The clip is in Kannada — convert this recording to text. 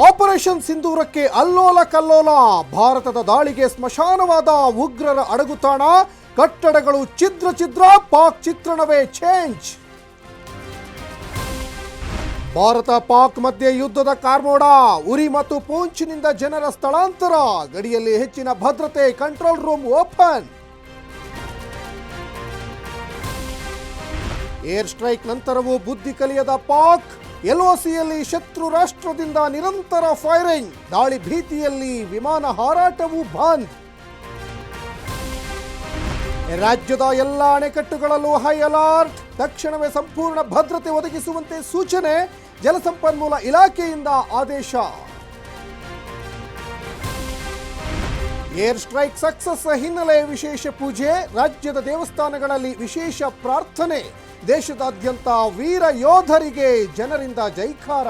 ಆಪರೇಷನ್ ಸಿಂಧೂರಕ್ಕೆ ಅಲ್ಲೋಲ ಕಲ್ಲೋಲ. ಭಾರತದ ದಾಳಿಗೆ ಸ್ಮಶಾನವಾದ ಉಗ್ರರ ಅಡಗುತಾಣ. ಕಟ್ಟಡಗಳು ಛಿದ್ರ ಛಿದ್ರ. ಪಾಕ್ ಚಿತ್ರಣವೇ ಚೇಂಜ್. ಭಾರತ ಪಾಕ್ ಮಧ್ಯೆ ಯುದ್ಧದ ಕಾರ್ಮೋಡ. ಉರಿ ಮತ್ತು ಪೂಂಚ್ನಿಂದ ಜನರ ಸ್ಥಳಾಂತರ. ಗಡಿಯಲ್ಲಿ ಹೆಚ್ಚಿನ ಭದ್ರತೆ. Control room open. Air strike ನಂತರವೂ ಬುದ್ಧಿ ಕಲಿಯದ ಪಾಕ್. ಎಲ್ಒಸಿಯಲ್ಲಿ ಶತ್ರು ರಾಷ್ಟ್ರದಿಂದ ನಿರಂತರ ಫೈರಿಂಗ್. ದಾಳಿ ಭೀತಿಯಲ್ಲಿ ವಿಮಾನ ಹಾರಾಟವೂ ಬಂದ್. ರಾಜ್ಯದ ಎಲ್ಲ ಅಣೆಕಟ್ಟುಗಳಲ್ಲೂ ಹೈ ಅಲರ್ಟ್. ತಕ್ಷಣವೇ ಸಂಪೂರ್ಣ ಭದ್ರತೆ ಒದಗಿಸುವಂತೆ ಸೂಚನೆ. ಜಲಸಂಪನ್ಮೂಲ ಇಲಾಖೆಯಿಂದ ಆದೇಶ. ಏರ್ ಸ್ಟ್ರೈಕ್ ಸಕ್ಸಸ್ ಹಿನ್ನೆಲೆ ವಿಶೇಷ ಪೂಜೆ. ರಾಜ್ಯದ ದೇವಸ್ಥಾನಗಳಲ್ಲಿ ವಿಶೇಷ ಪ್ರಾರ್ಥನೆ. ದೇಶದಾದ್ಯಂತ ವೀರ ಯೋಧರಿಗೆ ಜನರಿಂದ ಜೈಕಾರ.